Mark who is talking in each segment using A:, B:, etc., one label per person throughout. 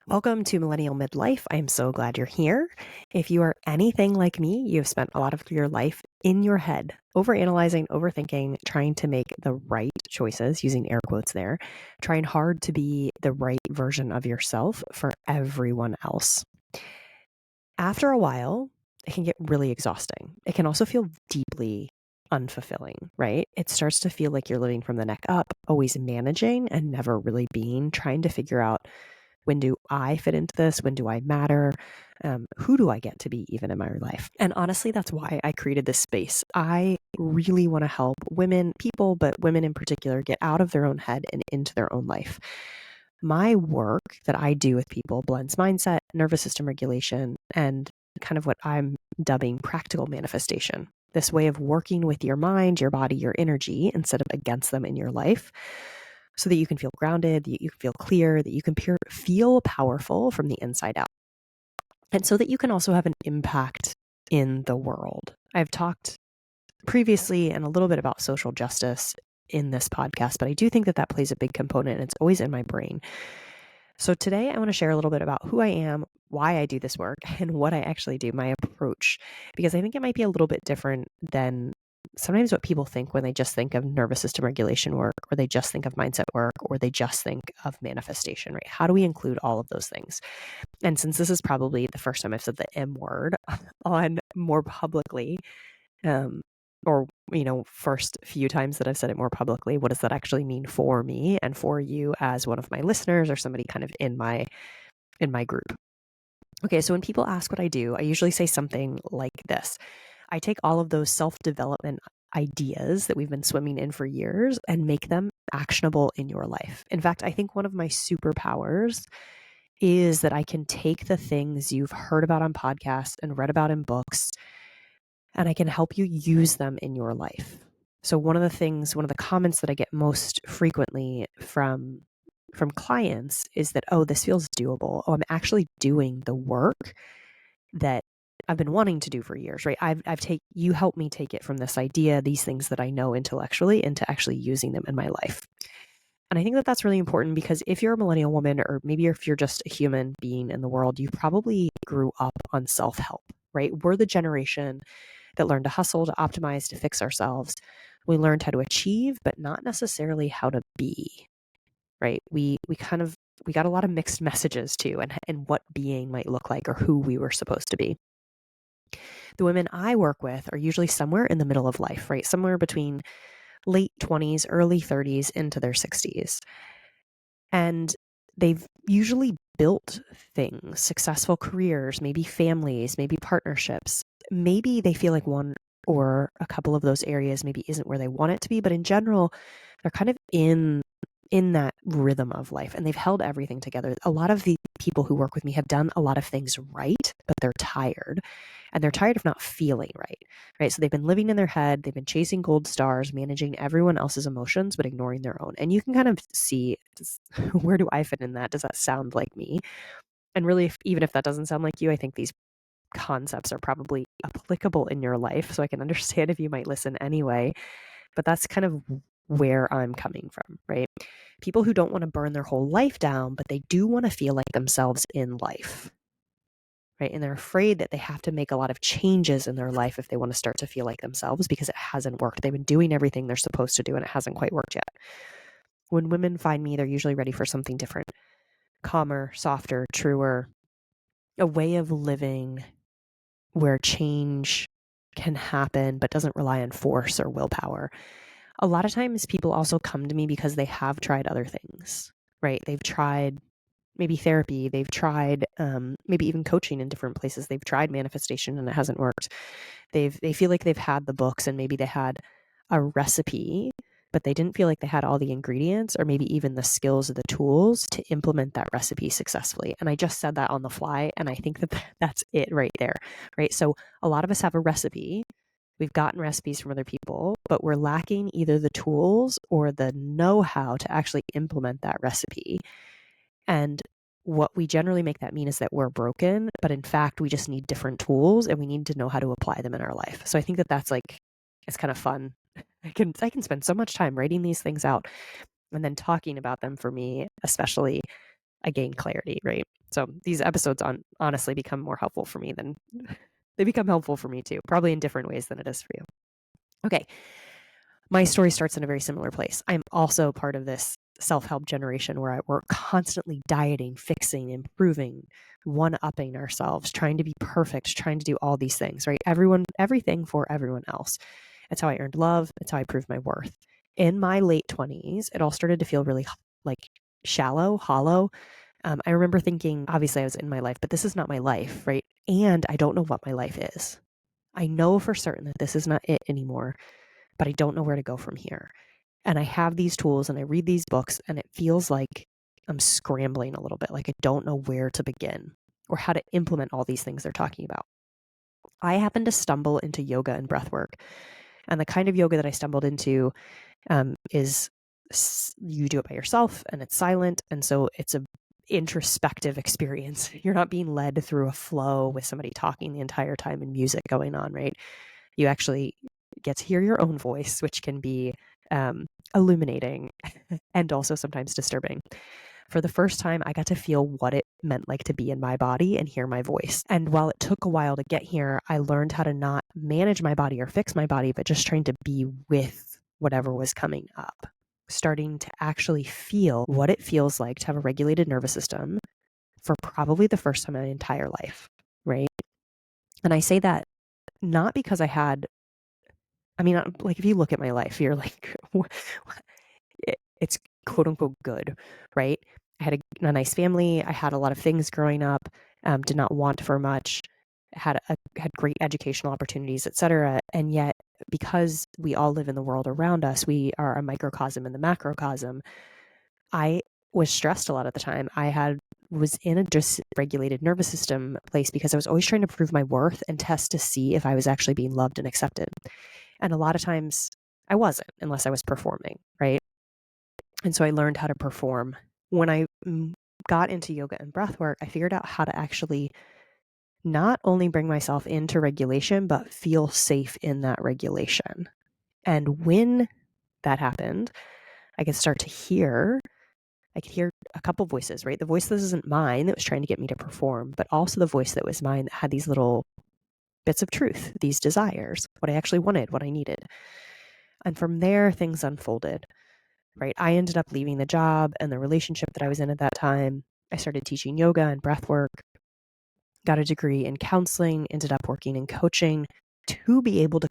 A: Welcome to Millennial Midlife. I am so glad you're here. If you are anything like me, you've spent a lot of your life in your head, overanalyzing, overthinking, trying to make the right choices, using air quotes there, trying hard to be the right version of yourself for everyone else. After a while, it can get really exhausting. It can also feel deeply unfulfilling, right? It starts to feel like you're living from the neck up, always managing and never really being, trying to figure out, when do I fit into this? When do I matter? Who do I get to be even in my life? And honestly, that's why I created this space. I really want to help women, people, but women in particular, get out of their own head and into their own life. My work that I do with people blends mindset, nervous system regulation, and kind of what I'm dubbing practical manifestation. This way of working with your mind, your body, your energy instead of against them in your life, so that you can feel grounded, that you can feel clear, that you can feel powerful from the inside out. And so that you can also have an impact in the world. I've talked previously and a little bit about social justice in this podcast, but I do think that that plays a big component and it's always in my brain. So today I want to share a little bit about who I am, why I do this work, and what I actually do, my approach, because I think it might be a little bit different than sometimes what people think when they just think of nervous system regulation work, or they just think of mindset work, or they just think of manifestation, right? How do we include all of those things? And since this is probably the first time I've said the M word on more publicly, or first few times that I've said it more publicly, what does that actually mean for me and for you as one of my listeners or somebody kind of in my group? Okay, so when people ask what I do, I usually say something like this. I take all of those self-development ideas that we've been swimming in for years and make them actionable in your life. In fact, I think one of my superpowers is that I can take the things you've heard about on podcasts and read about in books, and I can help you use them in your life. So one of the comments that I get most frequently from clients is that, oh, this feels doable. Oh, I'm actually doing the work that I've been wanting to do for years, right? You helped me take it from this idea, these things that I know intellectually, into actually using them in my life. And I think that that's really important because if you're a millennial woman, or maybe if you're just a human being in the world, you probably grew up on self-help, right? We're the generation that learned to hustle, to optimize, to fix ourselves. We learned how to achieve, but not necessarily how to be, right? We got a lot of mixed messages too, and what being might look like or who we were supposed to be. The women I work with are usually somewhere in the middle of life, right? Somewhere between late 20s, early 30s into their 60s. And they've usually built things, successful careers, maybe families, maybe partnerships. Maybe they feel like one or a couple of those areas maybe isn't where they want it to be, but in general, they're kind of in that rhythm of life, and they've held everything together. A lot of the people who work with me have done a lot of things right, but they're tired, and they're tired of not feeling right? So they've been living in their head, they've been chasing gold stars, managing everyone else's emotions, but ignoring their own. And you can kind of see, where do I fit in that? Does that sound like me? And really, even if that doesn't sound like you, I think these concepts are probably applicable in your life. So I can understand if you might listen anyway. But that's kind of where I'm coming from, right? People who don't want to burn their whole life down, but they do want to feel like themselves in life, right? And they're afraid that they have to make a lot of changes in their life if they want to start to feel like themselves, because it hasn't worked. They've been doing everything they're supposed to do and it hasn't quite worked yet. When women find me, they're usually ready for something different, calmer, softer, truer, a way of living where change can happen but doesn't rely on force or willpower. A lot of times people also come to me because they have tried other things, right? They've tried maybe therapy, they've tried maybe even coaching in different places, they've tried manifestation and it hasn't worked. They feel like they've had the books and maybe they had a recipe, but they didn't feel like they had all the ingredients or maybe even the skills or the tools to implement that recipe successfully. And I just said that on the fly, and I think that that's it right there, right? So a lot of us have a recipe. We've gotten recipes from other people, but we're lacking either the tools or the know-how to actually implement that recipe. And what we generally make that mean is that we're broken, but in fact, we just need different tools and we need to know how to apply them in our life. So I think that that's like, it's kind of fun. I can spend so much time writing these things out and then talking about them. For me, especially, I gain clarity, right? So these episodes honestly become more helpful for me than they become helpful for me too, probably in different ways than it is for you. Okay. My story starts in a very similar place. I'm also part of this self-help generation where we're constantly dieting, fixing, improving, one-upping ourselves, trying to be perfect, trying to do all these things, right? Everything for everyone else. It's how I earned love. It's how I proved my worth. In my late 20s, it all started to feel really like shallow, hollow. I remember thinking, obviously I was in my life, but this is not my life, right? And I don't know what my life is. I know for certain that this is not it anymore, but I don't know where to go from here. And I have these tools and I read these books and it feels like I'm scrambling a little bit, like I don't know where to begin or how to implement all these things they're talking about. I happened to stumble into yoga and breath work. And the kind of yoga that I stumbled into is you do it by yourself and it's silent. And so it's a introspective experience. You're not being led through a flow with somebody talking the entire time and music going on, right? You actually get to hear your own voice, which can be illuminating and also sometimes disturbing. For the first time, I got to feel what it meant like to be in my body and hear my voice. And while it took a while to get here, I learned how to not manage my body or fix my body, but just trying to be with whatever was coming up. Starting to actually feel what it feels like to have a regulated nervous system for probably the first time in my entire life, right? And I say that not because like if you look at my life, you're like, it's quote unquote good, right? I had a nice family. I had a lot of things growing up, did not want for much, had great educational opportunities, etc. And yet, because we all live in the world around us, we are a microcosm in the macrocosm. I was stressed a lot of the time. Was in a dysregulated nervous system place because I was always trying to prove my worth and test to see if I was actually being loved and accepted. And a lot of times I wasn't unless I was performing, right? And so I learned how to perform. When I got into yoga and breath work, I figured out how to actually not only bring myself into regulation, but feel safe in that regulation. And when that happened, I could start to hear, I could hear a couple voices, right? The voice that isn't mine that was trying to get me to perform, but also the voice that was mine that had these little bits of truth, these desires, what I actually wanted, what I needed. And from there, things unfolded, right? I ended up leaving the job and the relationship that I was in at that time. I started teaching yoga and breath work, got a degree in counseling, ended up working in coaching to be able to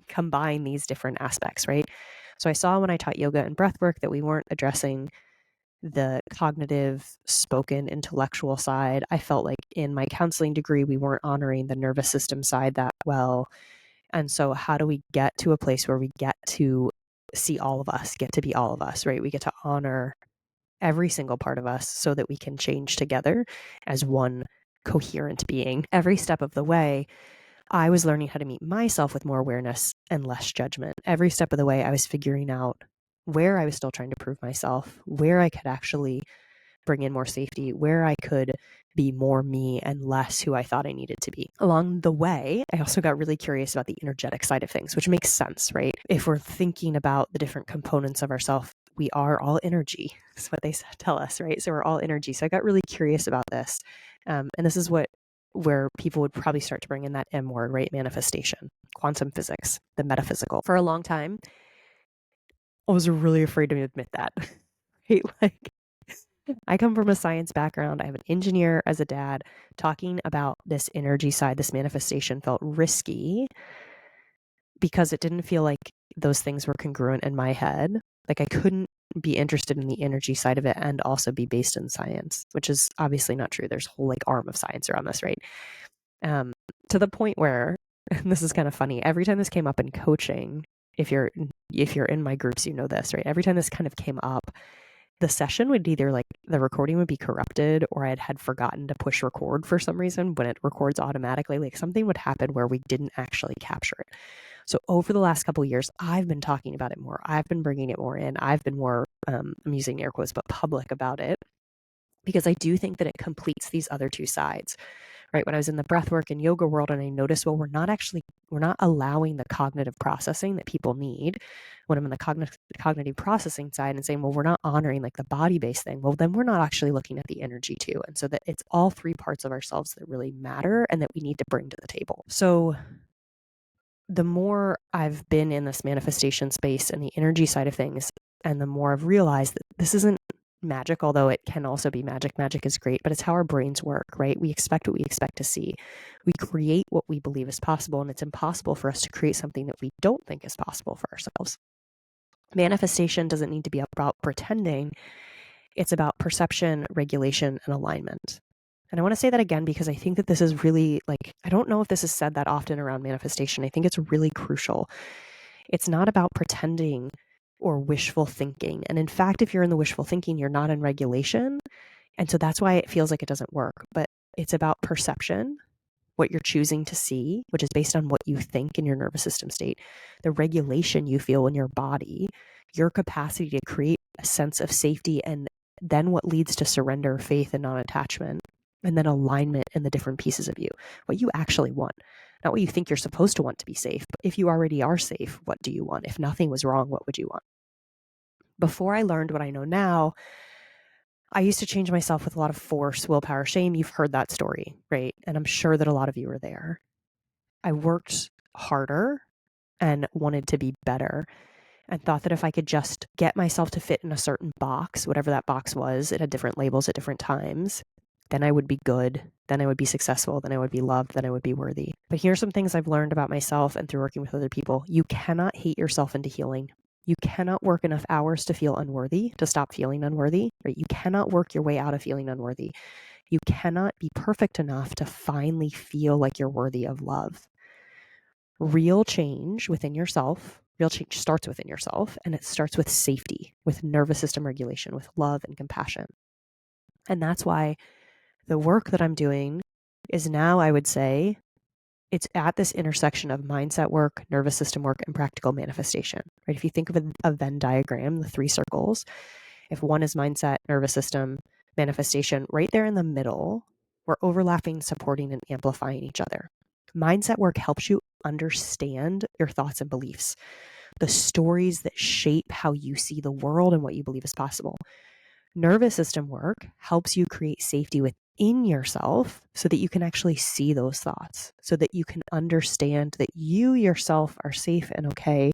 A: combine these different aspects, right? So I saw when I taught yoga and breath work that we weren't addressing the cognitive, spoken, intellectual side. I felt like in my counseling degree, we weren't honoring the nervous system side that well. And so how do we get to a place where we get to see all of us, get to be all of us, right? We get to honor every single part of us so that we can change together as one coherent being. Every step of the way, I was learning how to meet myself with more awareness and less judgment. Every step of the way, I was figuring out where I was still trying to prove myself, where I could actually bring in more safety, where I could be more me and less who I thought I needed to be. Along the way, I also got really curious about the energetic side of things, which makes sense, right? If we're thinking about the different components of ourselves, we are all energy. That's what they tell us, right? So we're all energy. So I got really curious about this. And this is where people would probably start to bring in that M word, right? Manifestation, quantum physics, the metaphysical. For a long time, I was really afraid to admit that. Right? Like, I come from a science background. I have an engineer as a dad. Talking about this energy side, this manifestation felt risky because it didn't feel like those things were congruent in my head. Like I couldn't be interested in the energy side of it and also be based in science, which is obviously not true. There's a whole like arm of science around this, right? To the point where, and this is kind of funny, every time this came up in coaching, if you're in my groups, you know this, right? Every time this kind of came up, the session would either like the recording would be corrupted or I had forgotten to push record for some reason when it records automatically. Like something would happen where we didn't actually capture it. So over the last couple of years, I've been talking about it more. I've been bringing it more in. I've been more, I'm using air quotes, but public about it because I do think that it completes these other two sides, right? When I was in the breathwork and yoga world and I noticed, well, we're not allowing the cognitive processing that people need. When I'm in the cognitive processing side and saying, well, we're not honoring like the body-based thing, well, then we're not actually looking at the energy too. And so that it's all three parts of ourselves that really matter and that we need to bring to the table. So the more I've been in this manifestation space and the energy side of things, and the more I've realized that this isn't magic, although it can also be magic. Magic is great, but it's how our brains work, right? We expect what we expect to see. We create what we believe is possible, and it's impossible for us to create something that we don't think is possible for ourselves. Manifestation doesn't need to be about pretending. It's about perception, regulation, and alignment. And I want to say that again because I think that this is really I don't know if this is said that often around manifestation. I think it's really crucial. It's not about pretending or wishful thinking. And in fact, if you're in the wishful thinking, you're not in regulation. And so that's why it feels like it doesn't work. But it's about perception, what you're choosing to see, which is based on what you think in your nervous system state, the regulation you feel in your body, your capacity to create a sense of safety, and then what leads to surrender, faith, and non-attachment, and then alignment in the different pieces of you, what you actually want, not what you think you're supposed to want to be safe. But if you already are safe, what do you want? If nothing was wrong, what would you want? Before I learned what I know now, I used to change myself with a lot of force, willpower, shame. You've heard that story, right? And I'm sure that a lot of you are there. I worked harder and wanted to be better and thought that if I could just get myself to fit in a certain box, whatever that box was, it had different labels at different times, then I would be good, then I would be successful, then I would be loved, then I would be worthy. But here's some things I've learned about myself and through working with other people. You cannot hate yourself into healing. You cannot work enough hours to feel unworthy, to stop feeling unworthy, right? You cannot work your way out of feeling unworthy. You cannot be perfect enough to finally feel like you're worthy of love. Real change within yourself, real change starts within yourself, and it starts with safety, with nervous system regulation, with love and compassion. And that's why the work that I'm doing is now, I would say, it's at this intersection of mindset work, nervous system work, and practical manifestation, right? If you think of a Venn diagram, the three circles, if one is mindset, nervous system, manifestation, right there in the middle, we're overlapping, supporting, and amplifying each other. Mindset work helps you understand your thoughts and beliefs, the stories that shape how you see the world and what you believe is possible. Nervous system work helps you create safety within yourself so that you can actually see those thoughts, so that you can understand that you yourself are safe and okay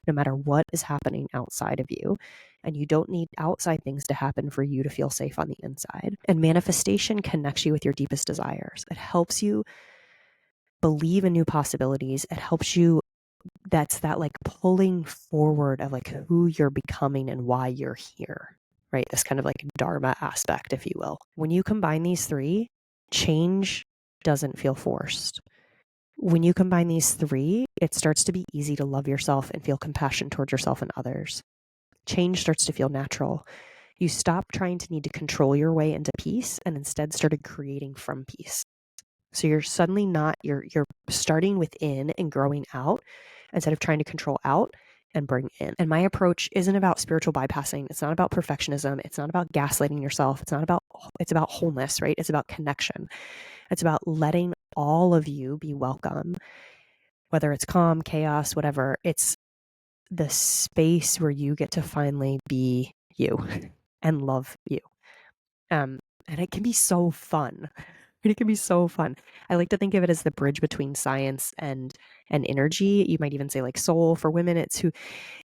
A: no matter what is happening outside of you. And you don't need outside things to happen for you to feel safe on the inside. And manifestation connects you with your deepest desires. It helps you believe in new possibilities. It helps you, that's that pulling forward of who you're becoming and why you're here, right? This kind of dharma aspect, if you will. When you combine these three, change doesn't feel forced. When you combine these three, it starts to be easy to love yourself and feel compassion towards yourself and others. Change starts to feel natural. You stop trying to need to control your way into peace and instead started creating from peace. So you're suddenly not, you're starting within and growing out instead of trying to control out and bring in. And my approach isn't about spiritual bypassing. It's not about perfectionism. It's not about gaslighting yourself. It's about wholeness, right? It's about connection. It's about letting all of you be welcome, whether it's calm, chaos, whatever. It's the space where you get to finally be you and love you. And it can be so fun. It can be so fun. I like to think of it as the bridge between science and energy. You might even say soul. For women,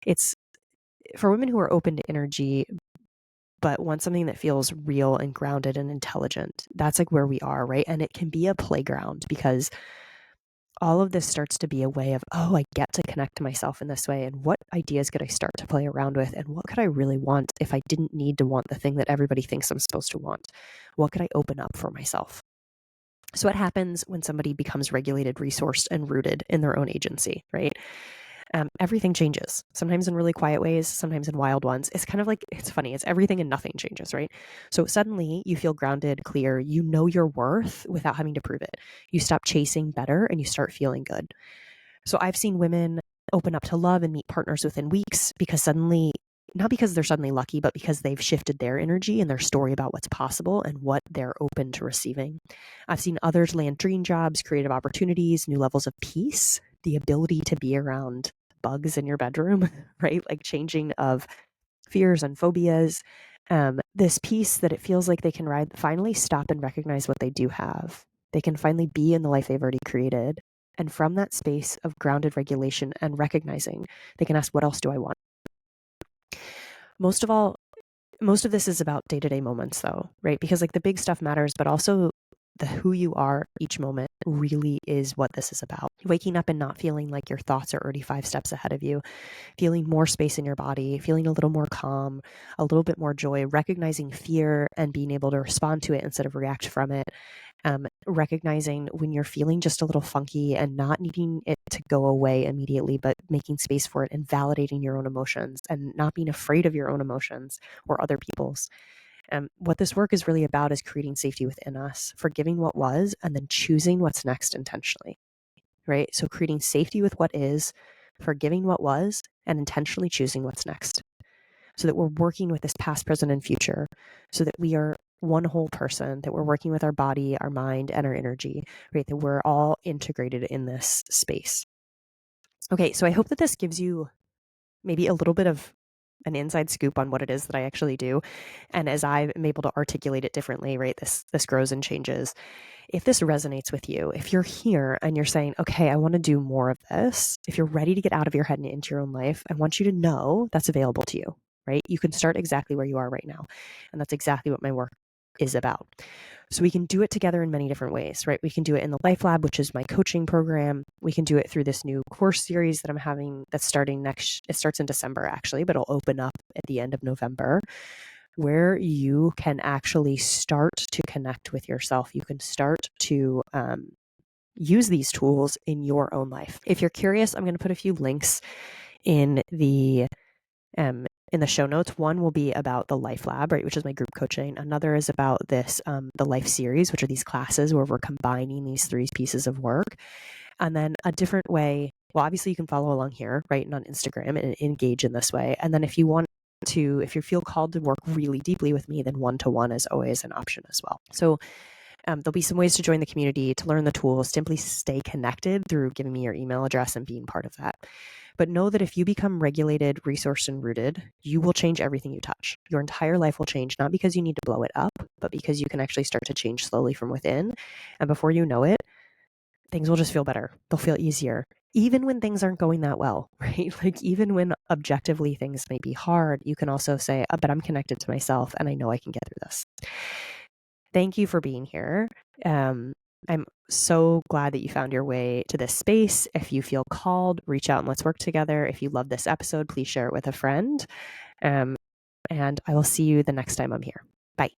A: it's for women who are open to energy, but want something that feels real and grounded and intelligent. That's where we are, right? And it can be a playground because all of this starts to be a way of, oh, I get to connect to myself in this way. And what ideas could I start to play around with? And what could I really want if I didn't need to want the thing that everybody thinks I'm supposed to want? What could I open up for myself? So what happens when somebody becomes regulated, resourced, and rooted in their own agency, right? Everything changes, sometimes in really quiet ways, sometimes in wild ones. It's kind of it's funny. It's everything and nothing changes, right? So suddenly you feel grounded, clear, you know your worth without having to prove it. You stop chasing better and you start feeling good. So I've seen women open up to love and meet partners within weeks because suddenly not because they're suddenly lucky, but because they've shifted their energy and their story about what's possible and what they're open to receiving. I've seen others land dream jobs, creative opportunities, new levels of peace, the ability to be around bugs in your bedroom, right? Like changing of fears and phobias. This peace that it feels like they can finally stop and recognize what they do have. They can finally be in the life they've already created. And from that space of grounded regulation and recognizing, they can ask, what else do I want? Most of this is about day-to-day moments though, right? Because like the big stuff matters, but also the who you are each moment really is what this is about. Waking up and not feeling like your thoughts are already 5 steps ahead of you, feeling more space in your body, feeling a little more calm, a little bit more joy, recognizing fear and being able to respond to it instead of react from it. Recognizing when you're feeling just a little funky and not needing it to go away immediately, but making space for it and validating your own emotions and not being afraid of your own emotions or other people's. What this work is really about is creating safety within us, forgiving what was, and then choosing what's next intentionally, right? So creating safety with what is, forgiving what was, and intentionally choosing what's next, so that we're working with this past, present, and future, so that we are one whole person, that we're working with our body, our mind, and our energy, right? That we're all integrated in this space. Okay, so I hope that this gives you maybe a little bit of an inside scoop on what it is that I actually do. And as I'm able to articulate it differently, right, this grows and changes. If this resonates with you, if you're here and you're saying, okay, I want to do more of this, if you're ready to get out of your head and into your own life, I want you to know that's available to you, right? You can start exactly where you are right now. And that's exactly what my work is about. So we can do it together in many different ways, right? We can do it in the Life Lab, which is my coaching program. We can do it through this new course series that I'm having that's starting it starts in December actually, but it'll open up at the end of November, where you can actually start to connect with yourself. You can start to use these tools in your own life. If you're curious, I'm going to put a few links in the show notes. One will be about the Life Lab, right, which is my group coaching. Another is about this, the Life series, which are these classes where we're combining these 3 pieces of work. And then a different way, well, obviously you can follow along here, right, and on Instagram and engage in this way. And then if you feel called to work really deeply with me, then one-to-one is always an option as well. So there'll be some ways to join the community, to learn the tools, simply stay connected through giving me your email address and being part of that. But know that if you become regulated, resourced, and rooted, you will change everything you touch. Your entire life will change, not because you need to blow it up, but because you can actually start to change slowly from within. And before you know it, things will just feel better. They'll feel easier, even when things aren't going that well, right? Like even when objectively things may be hard, you can also say, oh, but I'm connected to myself and I know I can get through this. Thank you for being here. I'm so glad that you found your way to this space. If you feel called, reach out and let's work together. If you love this episode, please share it with a friend. And I will see you the next time I'm here.